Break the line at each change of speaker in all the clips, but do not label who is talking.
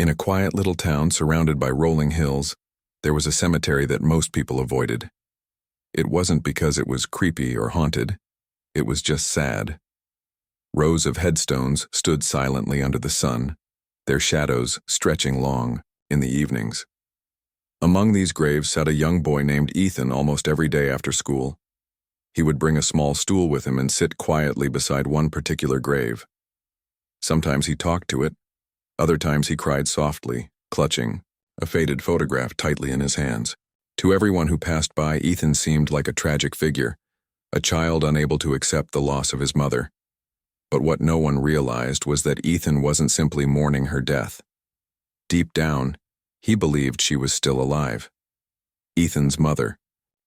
In a quiet little town surrounded by rolling hills, there was a cemetery that most people avoided. It wasn't because it was creepy or haunted. It was just sad. Rows of headstones stood silently under the sun, their shadows stretching long in the evenings. Among these graves sat a young boy named Ethan almost every day after school. He would bring a small stool with him and sit quietly beside one particular grave. Sometimes he talked to it, other times he cried softly, clutching a faded photograph tightly in his hands. To everyone who passed by, Ethan seemed like a tragic figure, a child unable to accept the loss of his mother. But what no one realized was that Ethan wasn't simply mourning her death. Deep down, he believed she was still alive. Ethan's mother,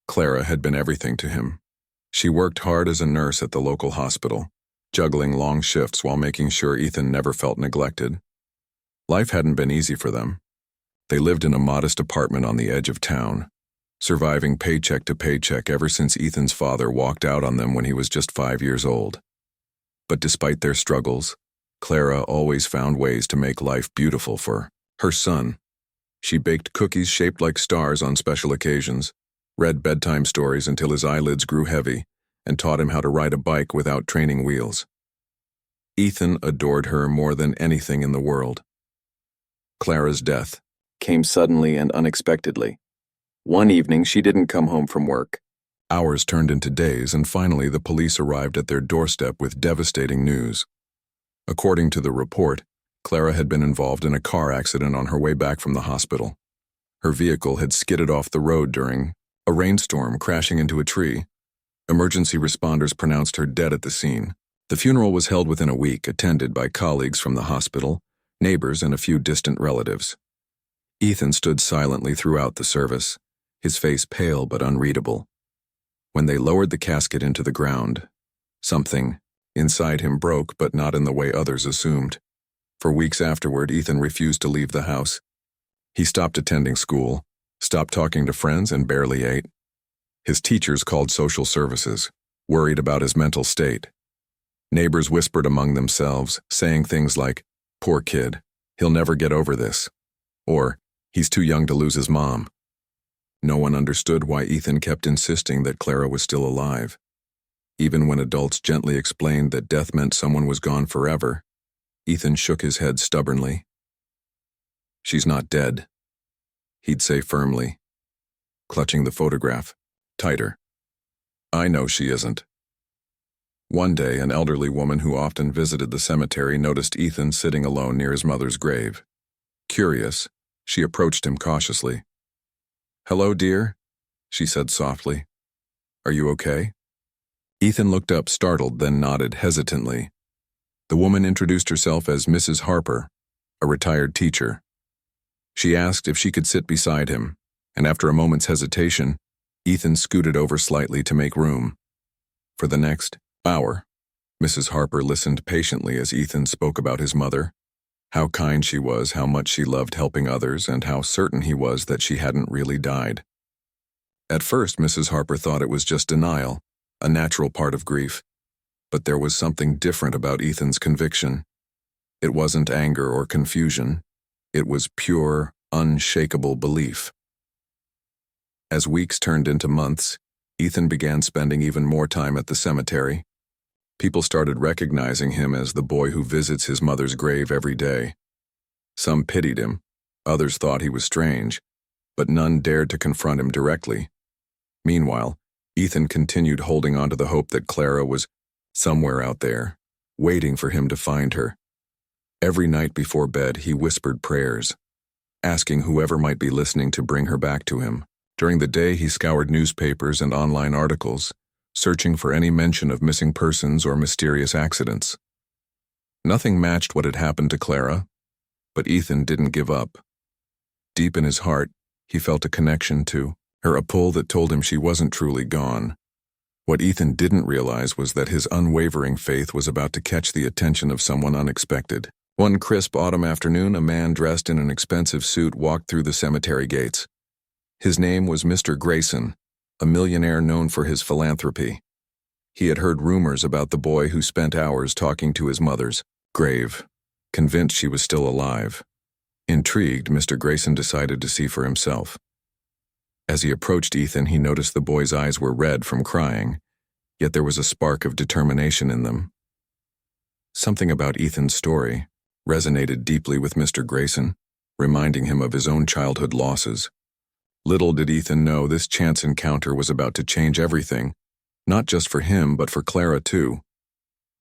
Clara, had been everything to him. She worked hard as a nurse at the local hospital, juggling long shifts while making sure Ethan never felt neglected. Life hadn't been easy for them. They lived in a modest apartment on the edge of town, surviving paycheck to paycheck ever since Ethan's father walked out on them when he was just 5 years old. But despite their struggles, Clara always found ways to make life beautiful for her son. She baked cookies shaped like stars on special occasions, read bedtime stories until his eyelids grew heavy, and taught him how to ride a bike without training wheels. Ethan adored her more than anything in the world. Clara's death came suddenly and unexpectedly. One evening, she didn't come home from work. Hours turned into days, and finally the police arrived at their doorstep with devastating news. According to the report, Clara had been involved in a car accident on her way back from the hospital. Her vehicle had skidded off the road during a rainstorm, crashing into a tree. Emergency responders pronounced her dead at the scene. The funeral was held within a week, attended by colleagues from the hospital, neighbors, and a few distant relatives. Ethan stood silently throughout the service, his face pale but unreadable. When they lowered the casket into the ground, something inside him broke, but not in the way others assumed. For weeks afterward, Ethan refused to leave the house. He stopped attending school, stopped talking to friends, and barely ate. His teachers called social services, worried about his mental state. Neighbors whispered among themselves, saying things like, "Poor kid, he'll never get over this," or "He's too young to lose his mom." No one understood why Ethan kept insisting that Clara was still alive. Even when adults gently explained that death meant someone was gone forever, Ethan shook his head stubbornly. "She's not dead," he'd say firmly, clutching the photograph tighter. "I know she isn't." One day, an elderly woman who often visited the cemetery noticed Ethan sitting alone near his mother's grave. Curious, she approached him cautiously. "Hello, dear," she said softly. "Are you okay?" Ethan looked up, startled, then nodded hesitantly. The woman introduced herself as Mrs. Harper, a retired teacher. She asked if she could sit beside him, and after a moment's hesitation, Ethan scooted over slightly to make room. For the next hour, Mrs. Harper listened patiently as Ethan spoke about his mother, how kind she was, how much she loved helping others, and how certain he was that she hadn't really died. At first, Mrs. Harper thought it was just denial, a natural part of grief. But there was something different about Ethan's conviction. It wasn't anger or confusion. It was pure, unshakable belief. As weeks turned into months, Ethan began spending even more time at the cemetery. People started recognizing him as the boy who visits his mother's grave every day. Some pitied him, others thought he was strange, but none dared to confront him directly. Meanwhile, Ethan continued holding on to the hope that Clara was somewhere out there, waiting for him to find her. Every night before bed, he whispered prayers, asking whoever might be listening to bring her back to him. During the day, he scoured newspapers and online articles, searching for any mention of missing persons or mysterious accidents. Nothing matched what had happened to Clara, but Ethan didn't give up. Deep in his heart, he felt a connection to her, a pull that told him she wasn't truly gone. What Ethan didn't realize was that his unwavering faith was about to catch the attention of someone unexpected. One crisp autumn afternoon, a man dressed in an expensive suit walked through the cemetery gates. His name was Mr. Grayson, a millionaire known for his philanthropy. He had heard rumors about the boy who spent hours talking to his mother's grave, convinced she was still alive. Intrigued, Mr. Grayson decided to see for himself. As he approached Ethan, he noticed the boy's eyes were red from crying, yet there was a spark of determination in them. Something about Ethan's story resonated deeply with Mr. Grayson, reminding him of his own childhood losses. Little did Ethan know this chance encounter was about to change everything, not just for him but for Clara too.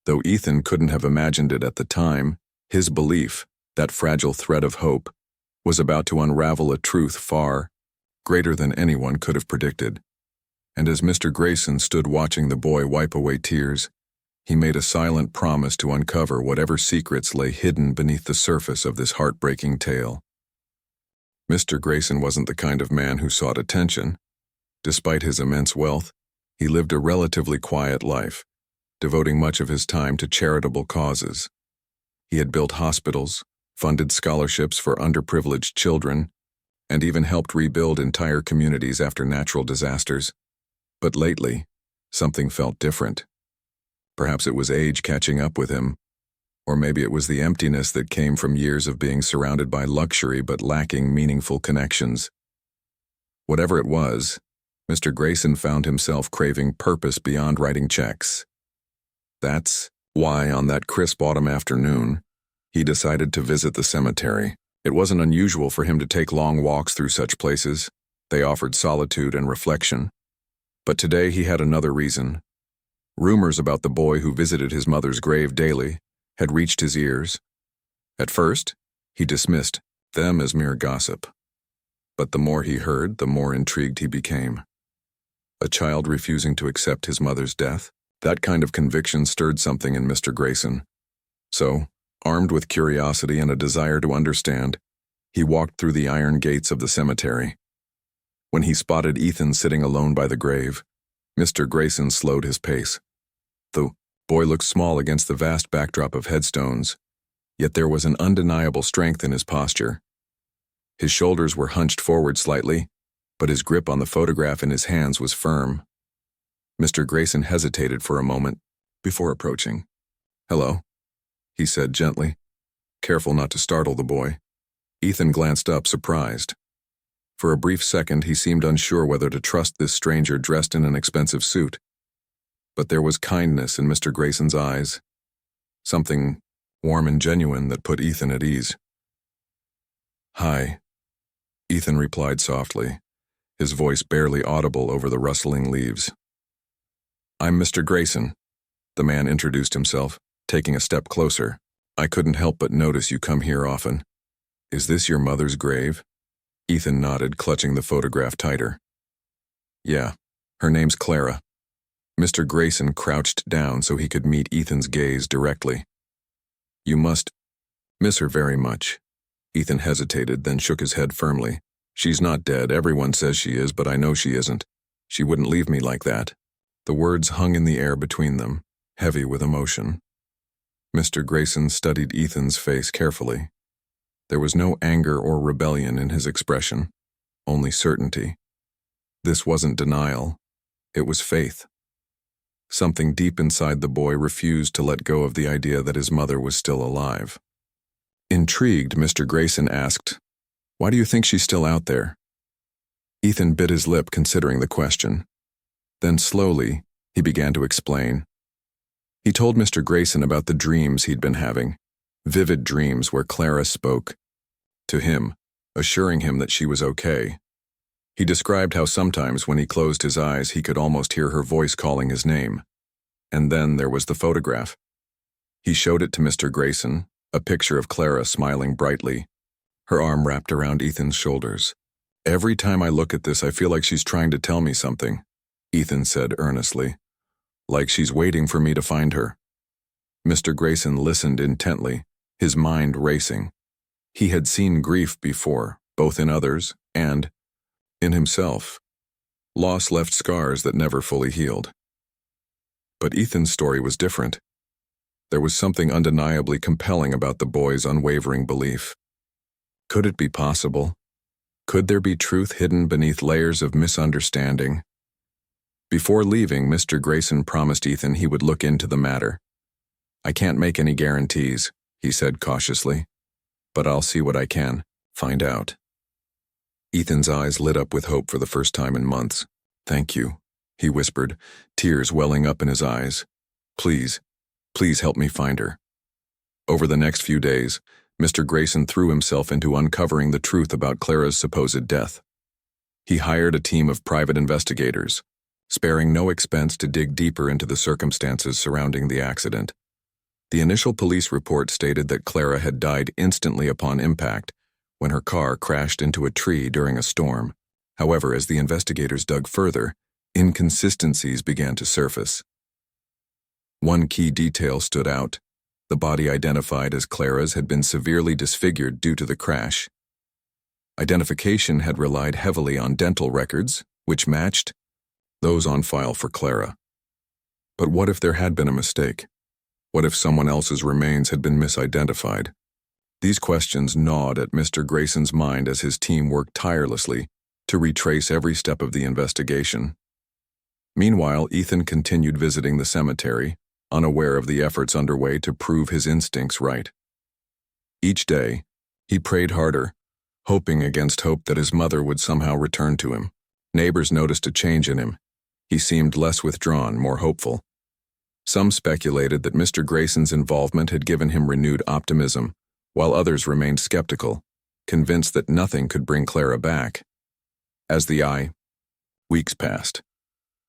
Though Ethan couldn't have imagined it at the time, his belief, that fragile thread of hope, was about to unravel a truth far greater than anyone could have predicted. And as Mr. Grayson stood watching the boy wipe away tears, he made a silent promise to uncover whatever secrets lay hidden beneath the surface of this heartbreaking tale. Mr. Grayson wasn't the kind of man who sought attention. Despite his immense wealth, he lived a relatively quiet life, devoting much of his time to charitable causes. He had built hospitals, funded scholarships for underprivileged children, and even helped rebuild entire communities after natural disasters. But lately, something felt different. Perhaps it was age catching up with him, or maybe it was the emptiness that came from years of being surrounded by luxury but lacking meaningful connections. Whatever it was, Mr. Grayson found himself craving purpose beyond writing checks. That's why, on that crisp autumn afternoon, he decided to visit the cemetery. It wasn't unusual for him to take long walks through such places. They offered solitude and reflection. But today he had another reason. Rumors about the boy who visited his mother's grave daily had reached his ears. At first, he dismissed them as mere gossip. But the more he heard, the more intrigued he became. A child refusing to accept his mother's death? That kind of conviction stirred something in Mr. Grayson. So, armed with curiosity and a desire to understand, he walked through the iron gates of the cemetery. When he spotted Ethan sitting alone by the grave, Mr. Grayson slowed his pace. The boy looked small against the vast backdrop of headstones, yet there was an undeniable strength in his posture. His shoulders were hunched forward slightly, but his grip on the photograph in his hands was firm. Mr. Grayson hesitated for a moment before approaching. "Hello," he said gently, careful not to startle the boy. Ethan glanced up, surprised. For a brief second, he seemed unsure whether to trust this stranger dressed in an expensive suit. But there was kindness in Mr. Grayson's eyes, something warm and genuine that put Ethan at ease. "Hi," Ethan replied softly, his voice barely audible over the rustling leaves. "I'm Mr. Grayson," the man introduced himself, taking a step closer. "I couldn't help but notice you come here often. Is this your mother's grave?" Ethan nodded, clutching the photograph tighter. "Yeah, her name's Clara." Mr. Grayson crouched down so he could meet Ethan's gaze directly. "You must miss her very much." Ethan hesitated, then shook his head firmly. "She's not dead. Everyone says she is, but I know she isn't. She wouldn't leave me like that." The words hung in the air between them, heavy with emotion. Mr. Grayson studied Ethan's face carefully. There was no anger or rebellion in his expression, only certainty. This wasn't denial, it was faith. Something deep inside the boy refused to let go of the idea that his mother was still alive. Intrigued, Mr. Grayson asked, "Why do you think she's still out there?" Ethan bit his lip considering the question. Then slowly, he began to explain. He told Mr. Grayson about the dreams he'd been having, vivid dreams where Clara spoke to him, assuring him that she was okay. He described how sometimes when he closed his eyes he could almost hear her voice calling his name. And then there was the photograph. He showed it to Mr. Grayson, a picture of Clara smiling brightly, her arm wrapped around Ethan's shoulders. "Every time I look at this I feel like she's trying to tell me something," Ethan said earnestly. "Like she's waiting for me to find her." Mr. Grayson listened intently, his mind racing. He had seen grief before, both in others and in himself. Loss left scars that never fully healed. But Ethan's story was different. There was something undeniably compelling about the boy's unwavering belief. Could it be possible? Could there be truth hidden beneath layers of misunderstanding? Before leaving, Mr. Grayson promised Ethan he would look into the matter. "I can't make any guarantees," he said cautiously, "but I'll see what I can." Find out. Ethan's eyes lit up with hope for the first time in months. Thank you, he whispered, tears welling up in his eyes. Please, please help me find her. Over the next few days, Mr. Grayson threw himself into uncovering the truth about Clara's supposed death. He hired a team of private investigators, sparing no expense to dig deeper into the circumstances surrounding the accident. The initial police report stated that Clara had died instantly upon impact when her car crashed into a tree during a storm. However, as the investigators dug further, inconsistencies began to surface. One key detail stood out. The body identified as Clara's had been severely disfigured due to the crash. Identification had relied heavily on dental records, which matched those on file for Clara. But what if there had been a mistake? What if someone else's remains had been misidentified? These questions gnawed at Mr. Grayson's mind as his team worked tirelessly to retrace every step of the investigation. Meanwhile, Ethan continued visiting the cemetery, unaware of the efforts underway to prove his instincts right. Each day, he prayed harder, hoping against hope that his mother would somehow return to him. Neighbors noticed a change in him. He seemed less withdrawn, more hopeful. Some speculated that Mr. Grayson's involvement had given him renewed optimism, while others remained skeptical, convinced that nothing could bring Clara back. As weeks passed,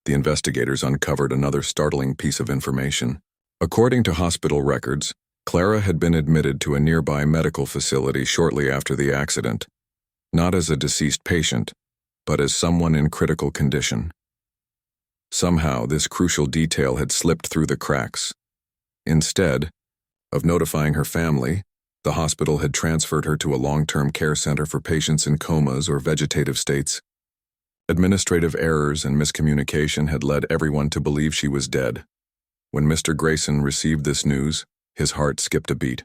the investigators uncovered another startling piece of information. According to hospital records, Clara had been admitted to a nearby medical facility shortly after the accident, not as a deceased patient, but as someone in critical condition. Somehow, this crucial detail had slipped through the cracks. Instead of notifying her family, the hospital had transferred her to a long-term care center for patients in comas or vegetative states. Administrative errors and miscommunication had led everyone to believe she was dead. When Mr. Grayson received this news, his heart skipped a beat.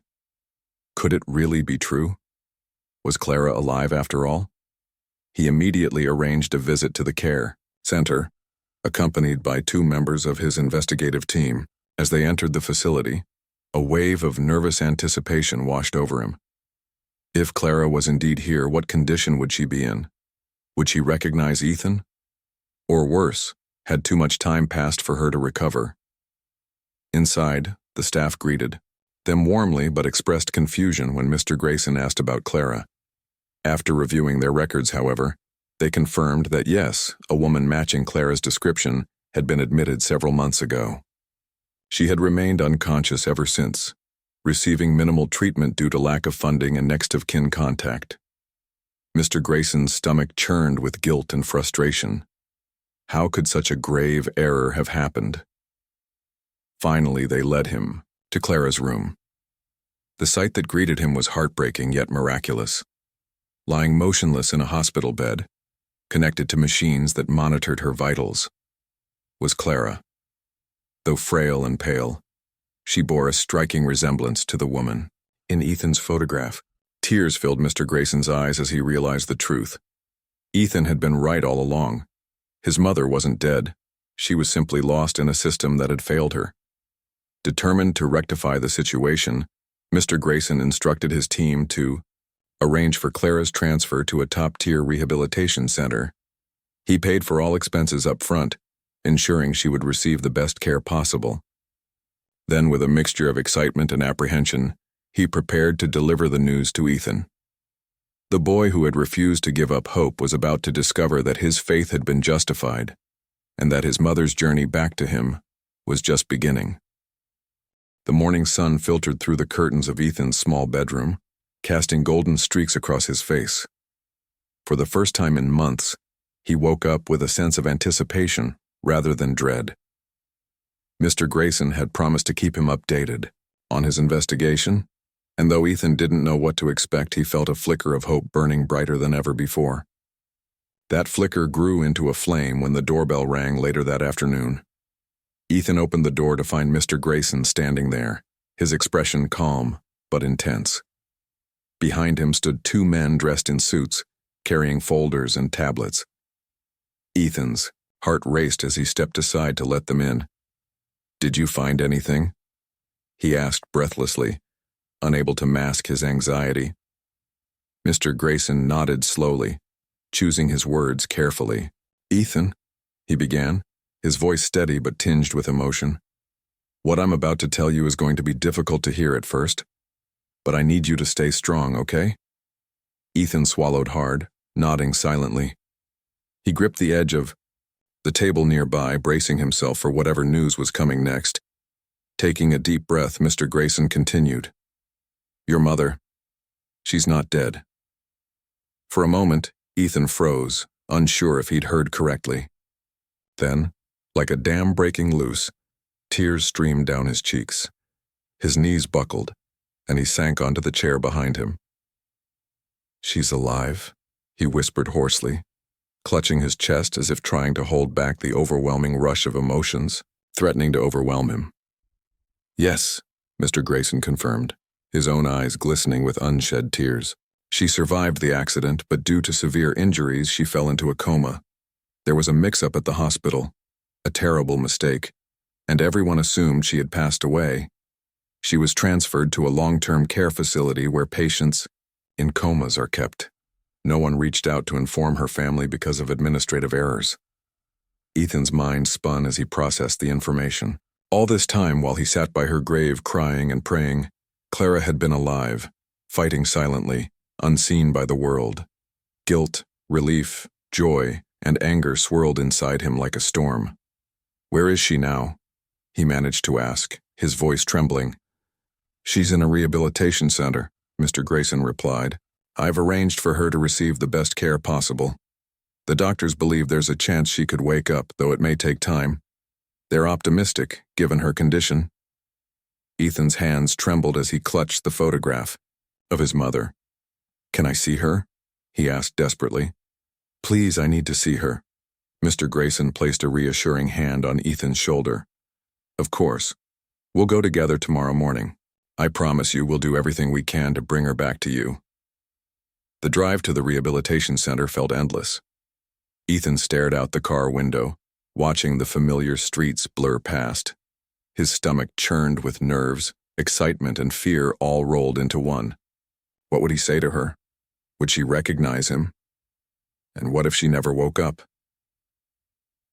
Could it really be true? Was Clara alive after all? He immediately arranged a visit to the care center, accompanied by 2 members of his investigative team. As they entered the facility, a wave of nervous anticipation washed over him. If Clara was indeed here, what condition would she be in? Would she recognize Ethan? Or worse, had too much time passed for her to recover? Inside, the staff greeted them warmly but expressed confusion when Mr. Grayson asked about Clara. After reviewing their records, however, they confirmed that yes, a woman matching Clara's description had been admitted several months ago. She had remained unconscious ever since, receiving minimal treatment due to lack of funding and next-of-kin contact. Mr. Grayson's stomach churned with guilt and frustration. How could such a grave error have happened? Finally, they led him to Clara's room. The sight that greeted him was heartbreaking yet miraculous. Lying motionless in a hospital bed, connected to machines that monitored her vitals, was Clara. Though frail and pale, she bore a striking resemblance to the woman in Ethan's photograph. Tears filled Mr. Grayson's eyes as he realized the truth. Ethan had been right all along. His mother wasn't dead. She was simply lost in a system that had failed her. Determined to rectify the situation, Mr. Grayson instructed his team to arrange for Clara's transfer to a top-tier rehabilitation center. He paid for all expenses up front, ensuring she would receive the best care possible. Then, with a mixture of excitement and apprehension, he prepared to deliver the news to Ethan. The boy who had refused to give up hope was about to discover that his faith had been justified, and that his mother's journey back to him was just beginning. The morning sun filtered through the curtains of Ethan's small bedroom, casting golden streaks across his face. For the first time in months, he woke up with a sense of anticipation rather than dread. Mr. Grayson had promised to keep him updated on his investigation, and though Ethan didn't know what to expect, he felt a flicker of hope burning brighter than ever before. That flicker grew into a flame when the doorbell rang later that afternoon. Ethan opened the door to find Mr. Grayson standing there, his expression calm but intense. Behind him stood 2 men dressed in suits, carrying folders and tablets. Ethan's heart raced as he stepped aside to let them in. "Did you find anything?" he asked breathlessly, unable to mask his anxiety. Mr. Grayson nodded slowly, choosing his words carefully. "Ethan," he began, his voice steady but tinged with emotion. "What I'm about to tell you is going to be difficult to hear at first, but I need you to stay strong, okay?" Ethan swallowed hard, nodding silently. He gripped the edge of the table nearby, bracing himself for whatever news was coming next. Taking a deep breath, Mr. Grayson continued. "Your mother, she's not dead." For a moment, Ethan froze, unsure if he'd heard correctly. Then, like a dam breaking loose, tears streamed down his cheeks. His knees buckled, and he sank onto the chair behind him. "She's alive," he whispered hoarsely, clutching his chest as if trying to hold back the overwhelming rush of emotions, threatening to overwhelm him. "Yes," Mr. Grayson confirmed, his own eyes glistening with unshed tears. "She survived the accident, but due to severe injuries, she fell into a coma. There was a mix-up at the hospital, a terrible mistake, and everyone assumed she had passed away. She was transferred to a long-term care facility where patients in comas are kept. No one reached out to inform her family because of administrative errors." Ethan's mind spun as he processed the information. All this time, while he sat by her grave crying and praying, Clara had been alive, fighting silently, unseen by the world. Guilt, relief, joy, and anger swirled inside him like a storm. "Where is she now?" he managed to ask, his voice trembling. "She's in a rehabilitation center," Mr. Grayson replied. "I've arranged for her to receive the best care possible. The doctors believe there's a chance she could wake up, though it may take time. They're optimistic, given her condition." Ethan's hands trembled as he clutched the photograph of his mother. "Can I see her?" he asked desperately. "Please, I need to see her." Mr. Grayson placed a reassuring hand on Ethan's shoulder. "Of course. We'll go together tomorrow morning. I promise you we'll do everything we can to bring her back to you." The drive to the rehabilitation center felt endless. Ethan stared out the car window, watching the familiar streets blur past. His stomach churned with nerves, excitement, and fear all rolled into one. What would he say to her? Would she recognize him? And what if she never woke up?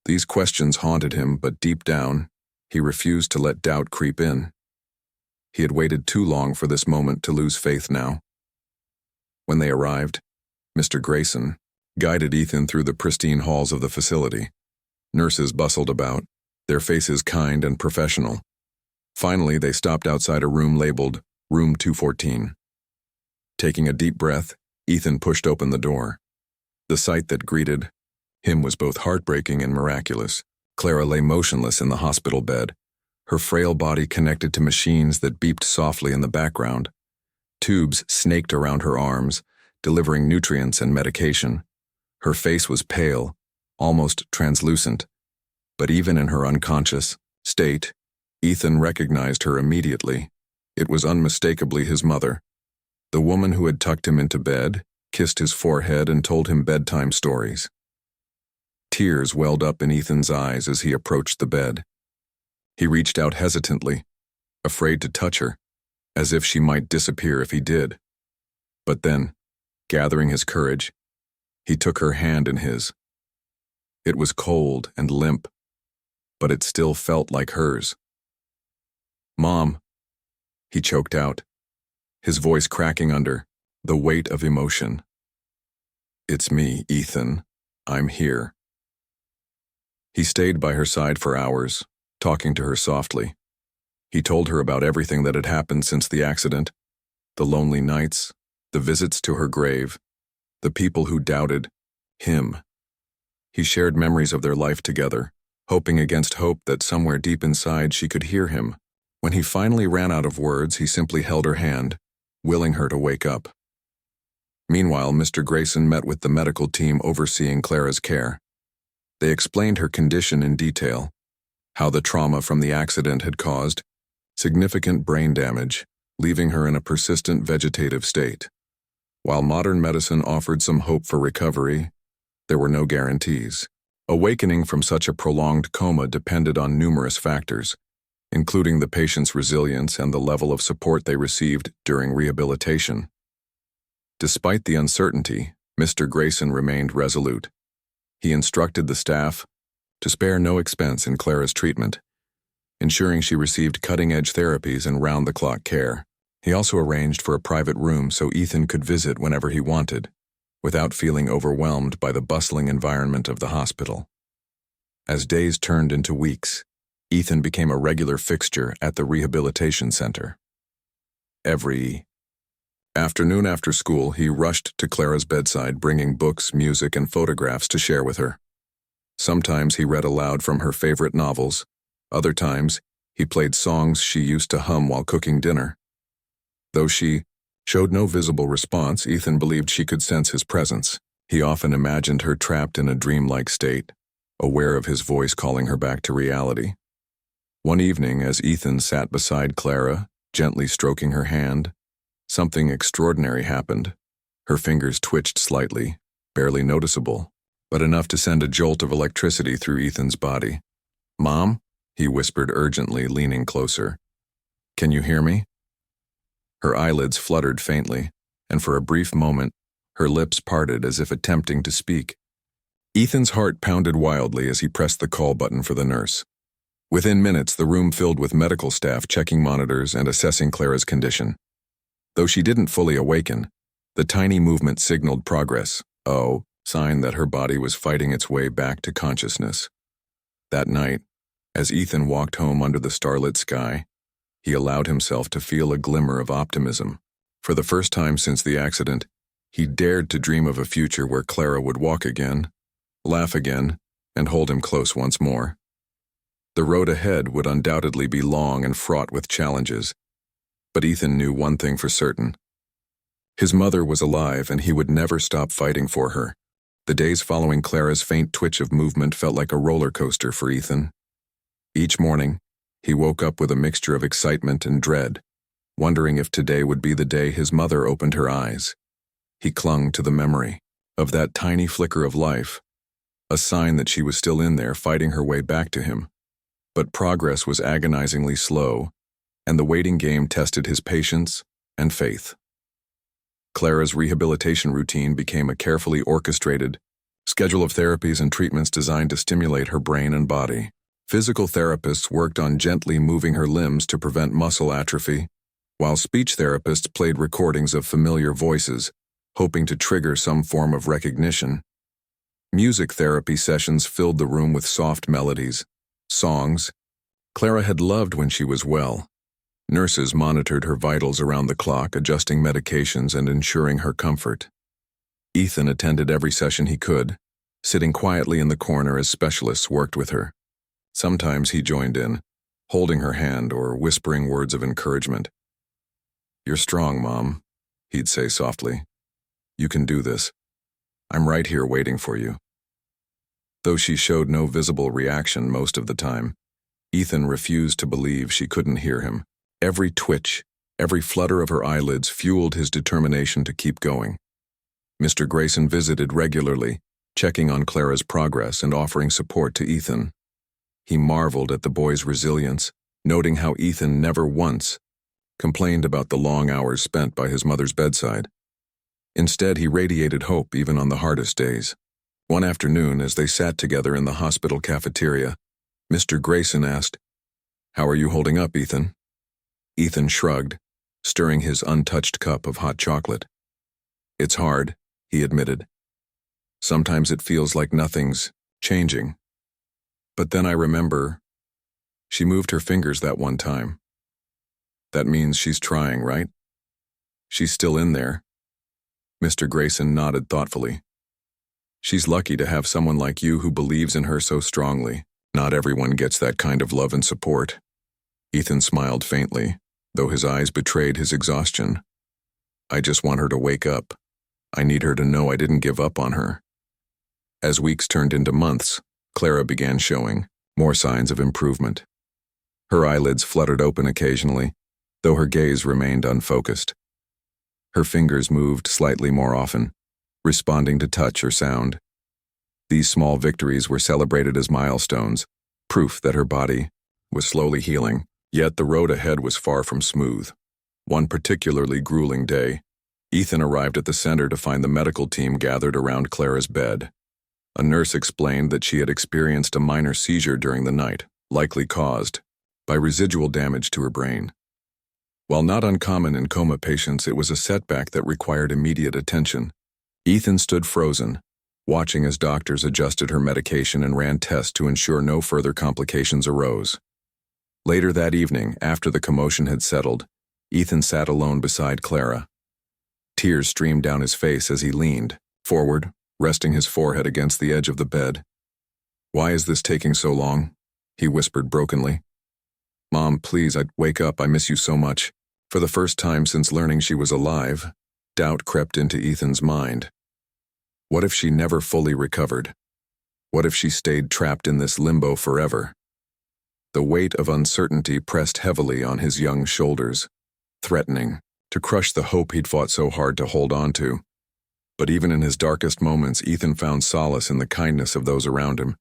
These questions haunted him, but deep down, he refused to let doubt creep in. He had waited too long for this moment to lose faith now. When they arrived, Mr. Grayson guided Ethan through the pristine halls of the facility. Nurses bustled about, their faces kind and professional. Finally, they stopped outside a room labeled Room 214. Taking a deep breath, Ethan pushed open the door. The sight that greeted him was both heartbreaking and miraculous. Clara lay motionless in the hospital bed, her frail body connected to machines that beeped softly in the background. Tubes snaked around her arms, delivering nutrients and medication. Her face was pale, almost translucent, but even in her unconscious state, Ethan recognized her immediately. It was unmistakably his mother, the woman who had tucked him into bed, kissed his forehead, and told him bedtime stories. Tears welled up in Ethan's eyes as he approached the bed. He reached out hesitantly, afraid to touch her, as if she might disappear if he did. But then, gathering his courage, he took her hand in his. It was cold and limp, but it still felt like hers. "Mom," he choked out, his voice cracking under the weight of emotion. "It's me, Ethan. I'm here." He stayed by her side for hours, talking to her softly. He told her about everything that had happened since the accident, the lonely nights, the visits to her grave, the people who doubted him. He shared memories of their life together, hoping against hope that somewhere deep inside she could hear him. When he finally ran out of words, he simply held her hand, willing her to wake up. Meanwhile, Mr. Grayson met with the medical team overseeing Clara's care. They explained her condition in detail, how the trauma from the accident had caused significant brain damage, leaving her in a persistent vegetative state. While modern medicine offered some hope for recovery, there were no guarantees. Awakening from such a prolonged coma depended on numerous factors, including the patient's resilience and the level of support they received during rehabilitation. Despite the uncertainty, Mr. Grayson remained resolute. He instructed the staff to spare no expense in Clara's treatment, ensuring she received cutting-edge therapies and round-the-clock care. He also arranged for a private room so Ethan could visit whenever he wanted, without feeling overwhelmed by the bustling environment of the hospital. As days turned into weeks, Ethan became a regular fixture at the rehabilitation center. Every afternoon after school, he rushed to Clara's bedside, bringing books, music, and photographs to share with her. Sometimes he read aloud from her favorite novels. Other times, he played songs she used to hum while cooking dinner. Though she showed no visible response, Ethan believed she could sense his presence. He often imagined her trapped in a dreamlike state, aware of his voice calling her back to reality. One evening, as Ethan sat beside Clara, gently stroking her hand, something extraordinary happened. Her fingers twitched slightly, barely noticeable, but enough to send a jolt of electricity through Ethan's body. "Mom?" he whispered urgently, leaning closer. "Can you hear me?" Her eyelids fluttered faintly, and for a brief moment, her lips parted as if attempting to speak. Ethan's heart pounded wildly as he pressed the call button for the nurse. Within minutes, the room filled with medical staff checking monitors and assessing Clara's condition. Though she didn't fully awaken, the tiny movement signaled progress, sign that her body was fighting its way back to consciousness. That night, as Ethan walked home under the starlit sky, he allowed himself to feel a glimmer of optimism. For the first time since the accident, he dared to dream of a future where Clara would walk again, laugh again, and hold him close once more. The road ahead would undoubtedly be long and fraught with challenges, but Ethan knew one thing for certain. His mother was alive, and he would never stop fighting for her. The days following Clara's faint twitch of movement felt like a roller coaster for Ethan. Each morning, he woke up with a mixture of excitement and dread, wondering if today would be the day his mother opened her eyes. He clung to the memory of that tiny flicker of life, a sign that she was still in there fighting her way back to him. But progress was agonizingly slow, and the waiting game tested his patience and faith. Clara's rehabilitation routine became a carefully orchestrated schedule of therapies and treatments designed to stimulate her brain and body. Physical therapists worked on gently moving her limbs to prevent muscle atrophy, while speech therapists played recordings of familiar voices, hoping to trigger some form of recognition. Music therapy sessions filled the room with soft melodies, songs Clara had loved when she was well. Nurses monitored her vitals around the clock, adjusting medications and ensuring her comfort. Ethan attended every session he could, sitting quietly in the corner as specialists worked with her. Sometimes he joined in, holding her hand or whispering words of encouragement. "You're strong, Mom," he'd say softly. "You can do this. I'm right here waiting for you." Though she showed no visible reaction most of the time, Ethan refused to believe she couldn't hear him. Every twitch, every flutter of her eyelids fueled his determination to keep going. Mr. Grayson visited regularly, checking on Clara's progress and offering support to Ethan. He marveled at the boy's resilience, noting how Ethan never once complained about the long hours spent by his mother's bedside. Instead, he radiated hope even on the hardest days. One afternoon, as they sat together in the hospital cafeteria, Mr. Grayson asked, "How are you holding up, Ethan?" Ethan shrugged, stirring his untouched cup of hot chocolate. "It's hard," he admitted. "Sometimes it feels like nothing's changing. But then I remember, she moved her fingers that one time. That means she's trying, right? She's still in there." Mr. Grayson nodded thoughtfully. "She's lucky to have someone like you who believes in her so strongly. Not everyone gets that kind of love and support." Ethan smiled faintly, though his eyes betrayed his exhaustion. "I just want her to wake up. I need her to know I didn't give up on her." As weeks turned into months, Clara began showing more signs of improvement. Her eyelids fluttered open occasionally, though her gaze remained unfocused. Her fingers moved slightly more often, responding to touch or sound. These small victories were celebrated as milestones, proof that her body was slowly healing. Yet the road ahead was far from smooth. One particularly grueling day, Ethan arrived at the center to find the medical team gathered around Clara's bed. A nurse explained that she had experienced a minor seizure during the night, likely caused by residual damage to her brain. While not uncommon in coma patients, it was a setback that required immediate attention. Ethan stood frozen, watching as doctors adjusted her medication and ran tests to ensure no further complications arose. Later that evening, after the commotion had settled, Ethan sat alone beside Clara. Tears streamed down his face as he leaned forward, resting his forehead against the edge of the bed. "Why is this taking so long?" he whispered brokenly. "Mom, please, wake up, I miss you so much." For the first time since learning she was alive, doubt crept into Ethan's mind. What if she never fully recovered? What if she stayed trapped in this limbo forever? The weight of uncertainty pressed heavily on his young shoulders, threatening to crush the hope he'd fought so hard to hold on to. But even in his darkest moments, Ethan found solace in the kindness of those around him.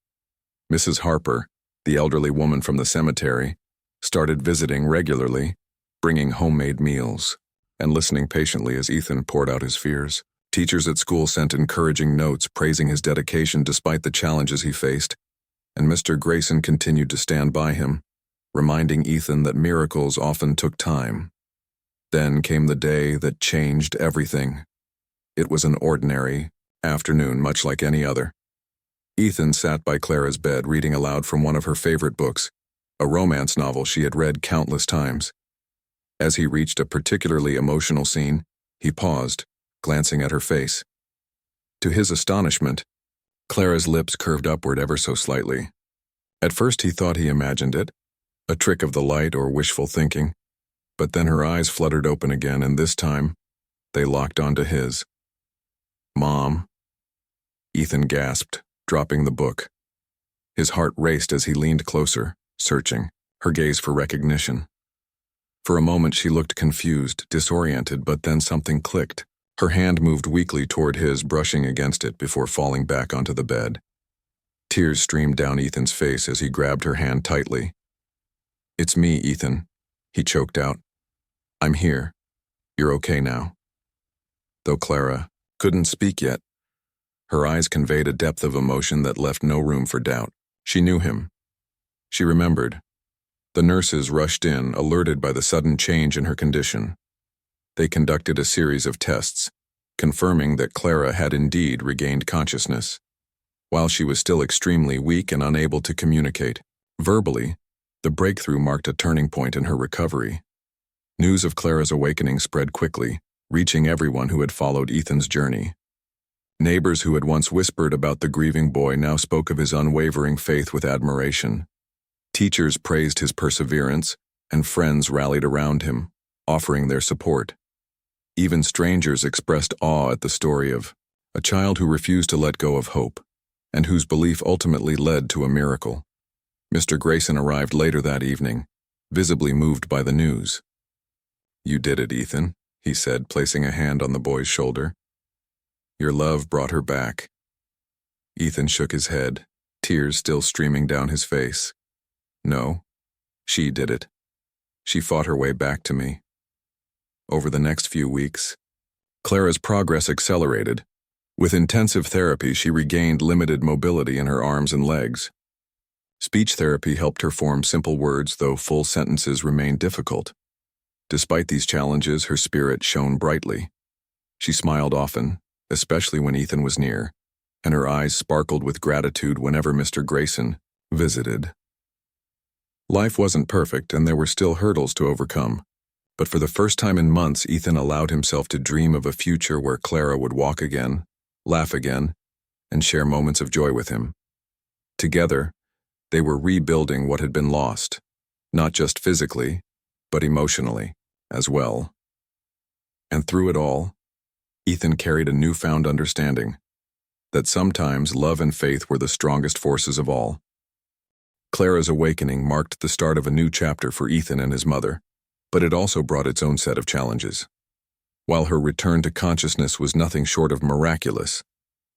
Mrs. Harper, the elderly woman from the cemetery, started visiting regularly, bringing homemade meals, and listening patiently as Ethan poured out his fears. Teachers at school sent encouraging notes praising his dedication despite the challenges he faced, and Mr. Grayson continued to stand by him, reminding Ethan that miracles often took time. Then came the day that changed everything. It was an ordinary afternoon, much like any other. Ethan sat by Clara's bed reading aloud from one of her favorite books, a romance novel she had read countless times. As he reached a particularly emotional scene, he paused, glancing at her face. To his astonishment, Clara's lips curved upward ever so slightly. At first he thought he imagined it, a trick of the light or wishful thinking, but then her eyes fluttered open again, and this time, they locked onto his. "Mom," Ethan gasped, dropping the book. His heart raced as he leaned closer, searching, her gaze for recognition. For a moment she looked confused, disoriented, but then something clicked. Her hand moved weakly toward his, brushing against it before falling back onto the bed. Tears streamed down Ethan's face as he grabbed her hand tightly. "It's me, Ethan," he choked out. "I'm here. You're okay now." Though Clara couldn't speak yet, her eyes conveyed a depth of emotion that left no room for doubt. She knew him. She remembered. The nurses rushed in, alerted by the sudden change in her condition. They conducted a series of tests, confirming that Clara had indeed regained consciousness. While she was still extremely weak and unable to communicate verbally, the breakthrough marked a turning point in her recovery. News of Clara's awakening spread quickly, reaching everyone who had followed Ethan's journey. Neighbors who had once whispered about the grieving boy now spoke of his unwavering faith with admiration. Teachers praised his perseverance, and friends rallied around him, offering their support. Even strangers expressed awe at the story of a child who refused to let go of hope, and whose belief ultimately led to a miracle. Mr. Grayson arrived later that evening, visibly moved by the news. "You did it, Ethan," he said, placing a hand on the boy's shoulder. "Your love brought her back." Ethan shook his head, tears still streaming down his face. "No, she did it. She fought her way back to me." Over the next few weeks, Clara's progress accelerated. With intensive therapy, she regained limited mobility in her arms and legs. Speech therapy helped her form simple words, though full sentences remained difficult. Despite these challenges, her spirit shone brightly. She smiled often, especially when Ethan was near, and her eyes sparkled with gratitude whenever Mr. Grayson visited. Life wasn't perfect, and there were still hurdles to overcome. But for the first time in months, Ethan allowed himself to dream of a future where Clara would walk again, laugh again, and share moments of joy with him. Together, they were rebuilding what had been lost, not just physically, but emotionally as well. And through it all, Ethan carried a newfound understanding that sometimes love and faith were the strongest forces of all. Clara's awakening marked the start of a new chapter for Ethan and his mother, but it also brought its own set of challenges. While her return to consciousness was nothing short of miraculous,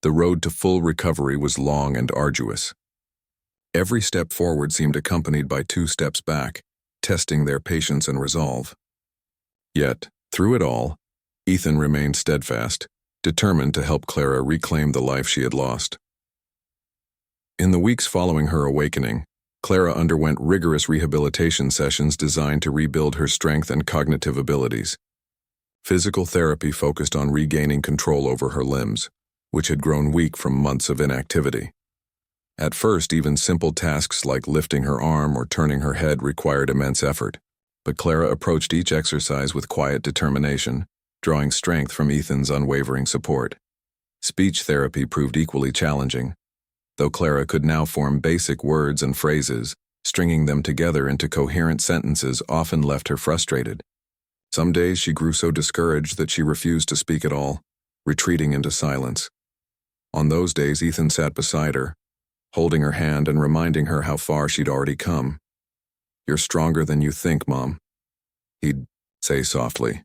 the road to full recovery was long and arduous. Every step forward seemed accompanied by 2 steps back, testing their patience and resolve. Yet, through it all, Ethan remained steadfast, determined to help Clara reclaim the life she had lost. In the weeks following her awakening, Clara underwent rigorous rehabilitation sessions designed to rebuild her strength and cognitive abilities. Physical therapy focused on regaining control over her limbs, which had grown weak from months of inactivity. At first, even simple tasks like lifting her arm or turning her head required immense effort, but Clara approached each exercise with quiet determination, drawing strength from Ethan's unwavering support. Speech therapy proved equally challenging. Though Clara could now form basic words and phrases, stringing them together into coherent sentences often left her frustrated. Some days she grew so discouraged that she refused to speak at all, retreating into silence. On those days, Ethan sat beside her, holding her hand and reminding her how far she'd already come. "You're stronger than you think, Mom," he'd say softly.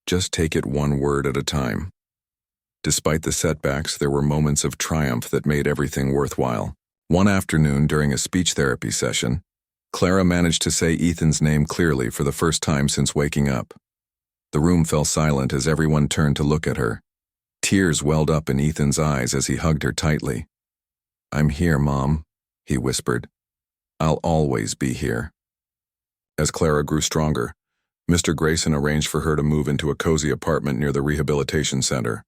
"Just take it one word at a time." Despite the setbacks, there were moments of triumph that made everything worthwhile. One afternoon during a speech therapy session, Clara managed to say Ethan's name clearly for the first time since waking up. The room fell silent as everyone turned to look at her. Tears welled up in Ethan's eyes as he hugged her tightly. "I'm here, Mom," he whispered. "I'll always be here." As Clara grew stronger, Mr. Grayson arranged for her to move into a cozy apartment near the rehabilitation center.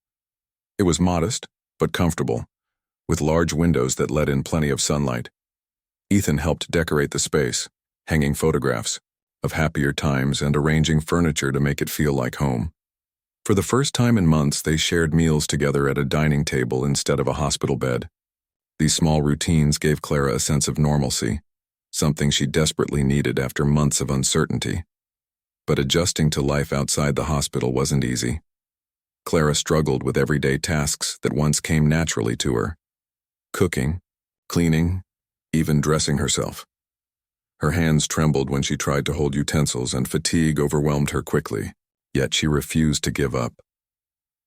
It was modest, but comfortable, with large windows that let in plenty of sunlight. Ethan helped decorate the space, hanging photographs of happier times and arranging furniture to make it feel like home. For the first time in months, they shared meals together at a dining table instead of a hospital bed. These small routines gave Clara a sense of normalcy, something she desperately needed after months of uncertainty. But adjusting to life outside the hospital wasn't easy. Clara struggled with everyday tasks that once came naturally to her. Cooking, cleaning, even dressing herself. Her hands trembled when she tried to hold utensils, and fatigue overwhelmed her quickly, yet she refused to give up.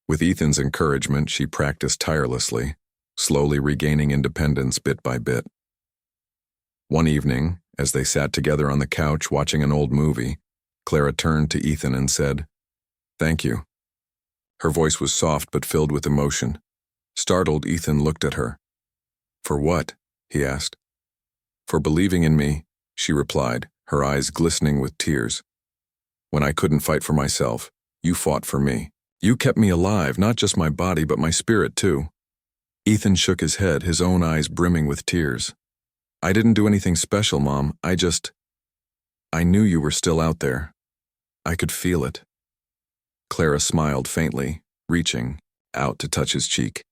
With Ethan's encouragement, she practiced tirelessly, slowly regaining independence bit by bit. One evening, as they sat together on the couch watching an old movie, Clara turned to Ethan and said, "Thank you." Her voice was soft but filled with emotion. Startled, Ethan looked at her. "For what?" he asked. "For believing in me," she replied, her eyes glistening with tears. "When I couldn't fight for myself, you fought for me. You kept me alive, not just my body but my spirit too." Ethan shook his head, his own eyes brimming with tears. "I didn't do anything special, Mom. I knew you were still out there. I could feel it." Clara smiled faintly, reaching out to touch his cheek.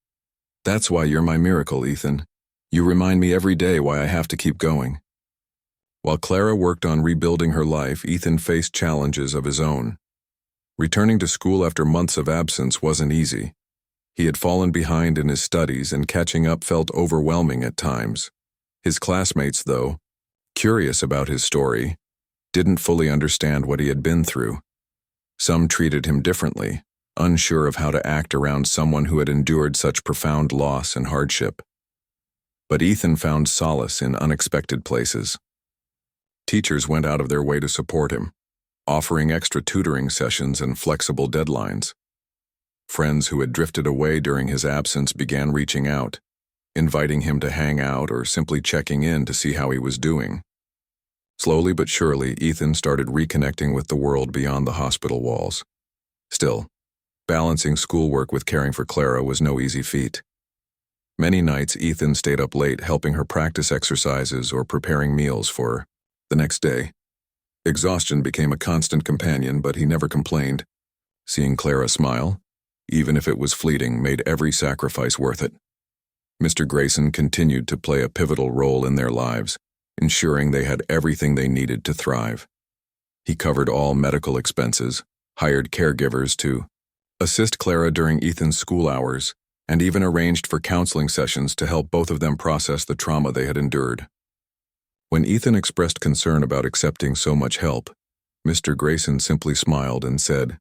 "That's why you're my miracle, Ethan. You remind me every day why I have to keep going." While Clara worked on rebuilding her life, Ethan faced challenges of his own. Returning to school after months of absence wasn't easy. He had fallen behind in his studies, and catching up felt overwhelming at times. His classmates, though, curious about his story, didn't fully understand what he had been through. Some treated him differently, unsure of how to act around someone who had endured such profound loss and hardship. But Ethan found solace in unexpected places. Teachers went out of their way to support him, offering extra tutoring sessions and flexible deadlines. Friends who had drifted away during his absence began reaching out, inviting him to hang out or simply checking in to see how he was doing. Slowly but surely, Ethan started reconnecting with the world beyond the hospital walls. Still, balancing schoolwork with caring for Clara was no easy feat. Many nights, Ethan stayed up late helping her practice exercises or preparing meals for her the next day. Exhaustion became a constant companion, but he never complained. Seeing Clara smile, even if it was fleeting, made every sacrifice worth it. Mr. Grayson continued to play a pivotal role in their lives, ensuring they had everything they needed to thrive. He covered all medical expenses, hired caregivers to assist Clara during Ethan's school hours, and even arranged for counseling sessions to help both of them process the trauma they had endured. When Ethan expressed concern about accepting so much help, Mr. Grayson simply smiled and said,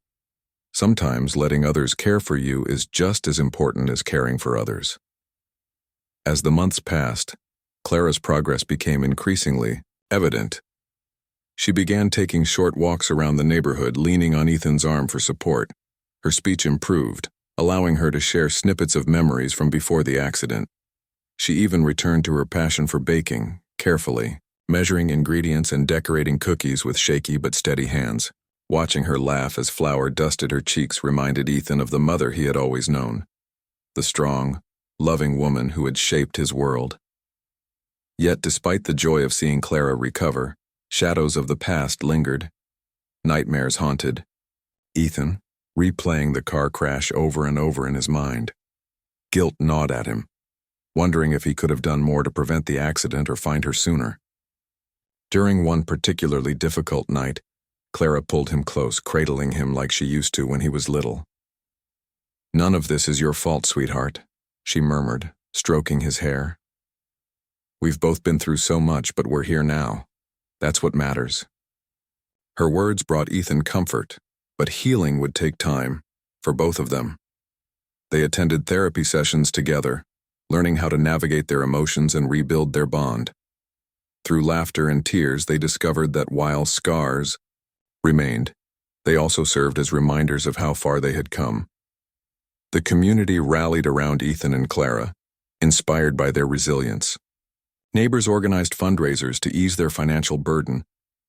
"Sometimes letting others care for you is just as important as caring for others." As the months passed, Clara's progress became increasingly evident. She began taking short walks around the neighborhood, leaning on Ethan's arm for support, Her speech improved, allowing her to share snippets of memories from before the accident. She even returned to her passion for baking, carefully, measuring ingredients and decorating cookies with shaky but steady hands. Watching her laugh as flour dusted her cheeks reminded Ethan of the mother he had always known, the strong, loving woman who had shaped his world. Yet despite the joy of seeing Clara recover, shadows of the past lingered. Nightmares haunted Ethan, replaying the car crash over and over in his mind. Guilt gnawed at him, wondering if he could have done more to prevent the accident or find her sooner. During one particularly difficult night, Clara pulled him close, cradling him like she used to when he was little. "None of this is your fault, sweetheart," she murmured, stroking his hair. "We've both been through so much, but we're here now. That's what matters." Her words brought Ethan comfort, but healing would take time, for both of them. They attended therapy sessions together, learning how to navigate their emotions and rebuild their bond. Through laughter and tears, they discovered that while scars remained, they also served as reminders of how far they had come. The community rallied around Ethan and Clara, inspired by their resilience. Neighbors organized fundraisers to ease their financial burden,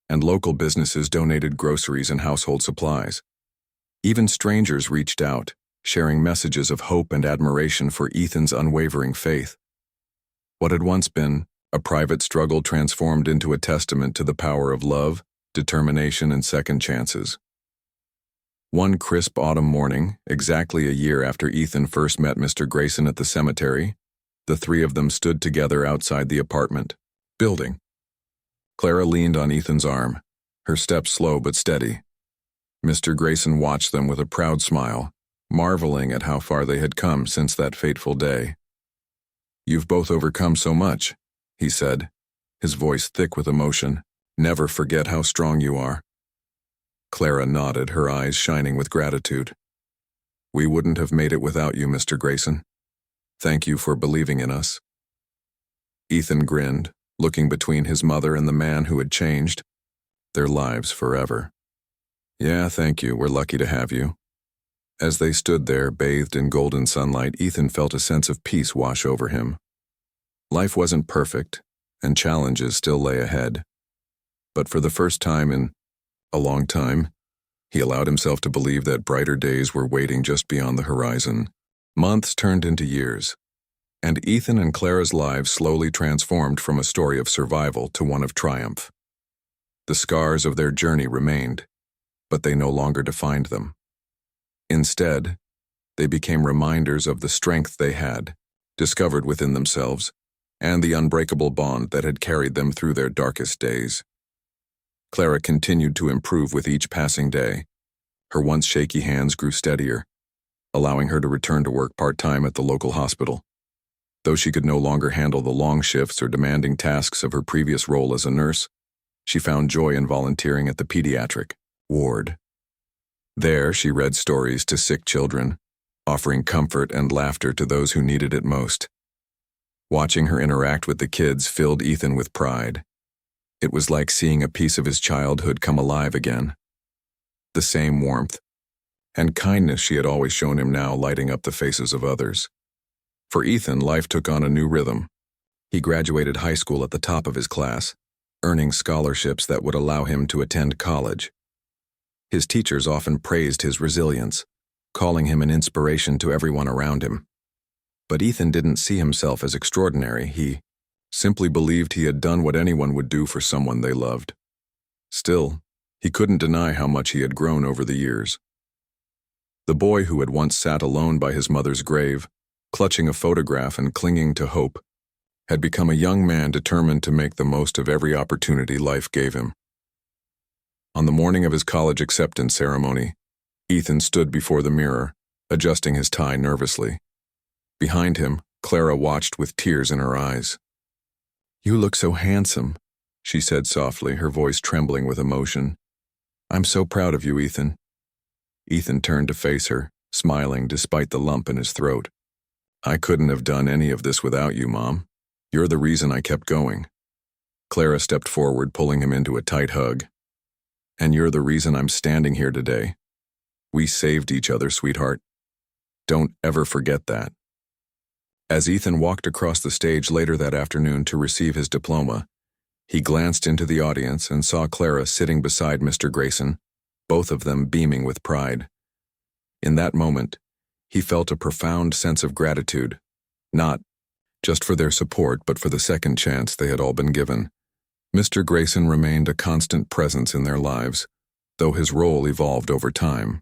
and local businesses donated groceries and household supplies. Even strangers reached out, sharing messages of hope and admiration for Ethan's unwavering faith. What had once been a private struggle transformed into a testament to the power of love, determination, and second chances. One crisp autumn morning, exactly a year after Ethan first met Mr. Grayson at the cemetery, the three of them stood together outside the apartment building. Clara leaned on Ethan's arm, her steps slow but steady. Mr. Grayson watched them with a proud smile, marveling at how far they had come since that fateful day. "You've both overcome so much," he said, his voice thick with emotion. "Never forget how strong you are." Clara nodded, her eyes shining with gratitude. "We wouldn't have made it without you, Mr. Grayson. Thank you for believing in us." Ethan grinned, looking between his mother and the man who had changed their lives forever. "Yeah, thank you. We're lucky to have you." As they stood there, bathed in golden sunlight, Ethan felt a sense of peace wash over him. Life wasn't perfect, and challenges still lay ahead. But for the first time in a long time, he allowed himself to believe that brighter days were waiting just beyond the horizon. Months turned into years, and Ethan and Clara's lives slowly transformed from a story of survival to one of triumph. The scars of their journey remained, but they no longer defined them. Instead, they became reminders of the strength they had, discovered within themselves, and the unbreakable bond that had carried them through their darkest days. Clara continued to improve with each passing day. Her once shaky hands grew steadier, allowing her to return to work part-time at the local hospital. Though she could no longer handle the long shifts or demanding tasks of her previous role as a nurse, she found joy in volunteering at the pediatric ward. There, she read stories to sick children, offering comfort and laughter to those who needed it most. Watching her interact with the kids filled Ethan with pride. It was like seeing a piece of his childhood come alive again. The same warmth and kindness she had always shown him now lighting up the faces of others. For Ethan, life took on a new rhythm. He graduated high school at the top of his class, earning scholarships that would allow him to attend college. His teachers often praised his resilience, calling him an inspiration to everyone around him. But Ethan didn't see himself as extraordinary. He simply believed he had done what anyone would do for someone they loved. Still, he couldn't deny how much he had grown over the years. The boy who had once sat alone by his mother's grave, clutching a photograph and clinging to hope, had become a young man determined to make the most of every opportunity life gave him. On the morning of his college acceptance ceremony, Ethan stood before the mirror, adjusting his tie nervously. Behind him, Clara watched with tears in her eyes. "You look so handsome," she said softly, her voice trembling with emotion. "I'm so proud of you, Ethan." Ethan turned to face her, smiling despite the lump in his throat. "I couldn't have done any of this without you, Mom. You're the reason I kept going." Clara stepped forward, pulling him into a tight hug. "And you're the reason I'm standing here today." We saved each other, sweetheart. Don't ever forget that. As Ethan walked across the stage later that afternoon to receive his diploma, he glanced into the audience and saw Clara sitting beside Mr. Grayson, both of them beaming with pride. In that moment, he felt a profound sense of gratitude, not just for their support but for the second chance they had all been given. Mr. Grayson remained a constant presence in their lives, though his role evolved over time.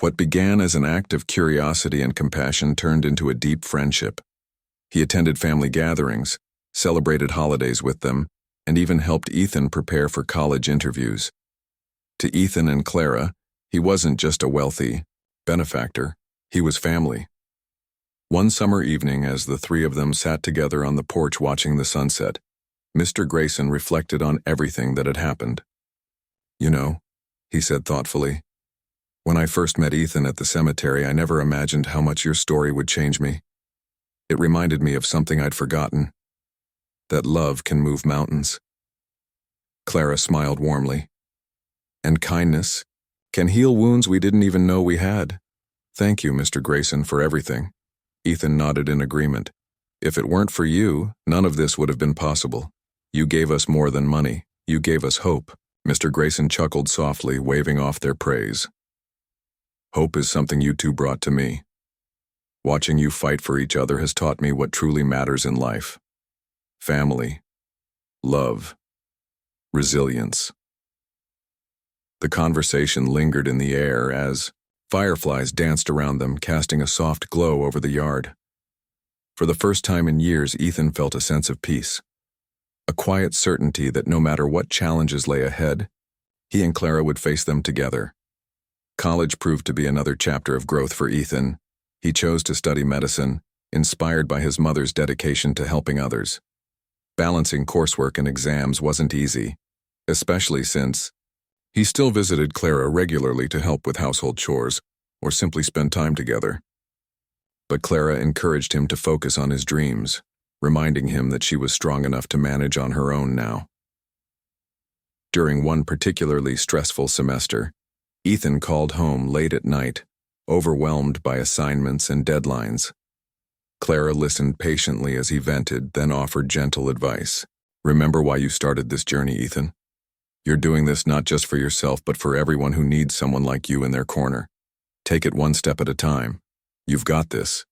What began as an act of curiosity and compassion turned into a deep friendship. He attended family gatherings, celebrated holidays with them, and even helped Ethan prepare for college interviews. To Ethan and Clara, he wasn't just a wealthy benefactor, he was family. One summer evening, as the three of them sat together on the porch watching the sunset, Mr. Grayson reflected on everything that had happened. "You know," he said thoughtfully, "when I first met Ethan at the cemetery, I never imagined how much your story would change me. It reminded me of something I'd forgotten, that love can move mountains." Clara smiled warmly. "And kindness can heal wounds we didn't even know we had. Thank you, Mr. Grayson, for everything." Ethan nodded in agreement. "If it weren't for you, none of this would have been possible. You gave us more than money. You gave us hope." Mr. Grayson chuckled softly, waving off their praise. "Hope is something you two brought to me. Watching you fight for each other has taught me what truly matters in life. Family, love, resilience." The conversation lingered in the air as fireflies danced around them, casting a soft glow over the yard. For the first time in years, Ethan felt a sense of peace, a quiet certainty that no matter what challenges lay ahead, he and Clara would face them together. College proved to be another chapter of growth for Ethan. He chose to study medicine, inspired by his mother's dedication to helping others. Balancing coursework and exams wasn't easy, especially since he still visited Clara regularly to help with household chores or simply spend time together. But Clara encouraged him to focus on his dreams, reminding him that she was strong enough to manage on her own now. During one particularly stressful semester, Ethan called home late at night, overwhelmed by assignments and deadlines. Clara listened patiently as he vented, then offered gentle advice. "Remember why you started this journey, Ethan. You're doing this not just for yourself, but for everyone who needs someone like you in their corner. Take it one step at a time. You've got this."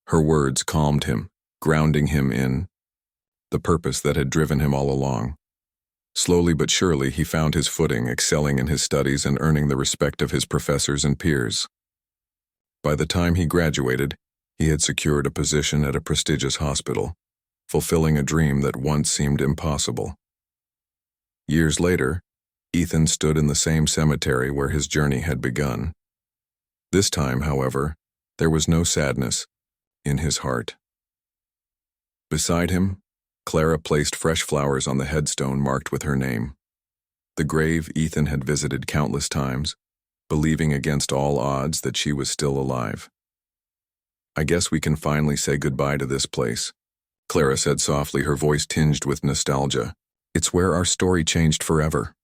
Her words calmed him, grounding him in the purpose that had driven him all along. Slowly but surely, he found his footing, excelling in his studies and earning the respect of his professors and peers. By the time he graduated, he had secured a position at a prestigious hospital, fulfilling a dream that once seemed impossible. Years later, Ethan stood in the same cemetery where his journey had begun. This time, however, there was no sadness in his heart. Beside him, Clara placed fresh flowers on the headstone marked with her name. The grave Ethan had visited countless times, believing against all odds that she was still alive. "I guess we can finally say goodbye to this place," Clara said softly, her voice tinged with nostalgia. "It's where our story changed forever."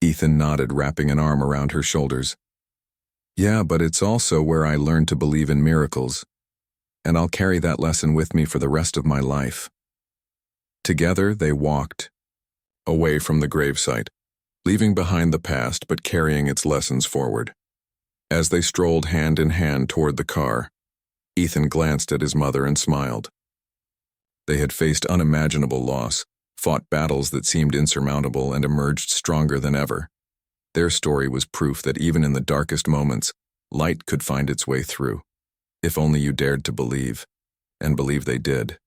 Ethan nodded, wrapping an arm around her shoulders. "Yeah, but it's also where I learned to believe in miracles, and I'll carry that lesson with me for the rest of my life." Together they walked away from the gravesite, leaving behind the past but carrying its lessons forward. As they strolled hand in hand toward the car, Ethan glanced at his mother and smiled. They had faced unimaginable loss, fought battles that seemed insurmountable, and emerged stronger than ever. Their story was proof that even in the darkest moments, light could find its way through, if only you dared to believe, and believe they did.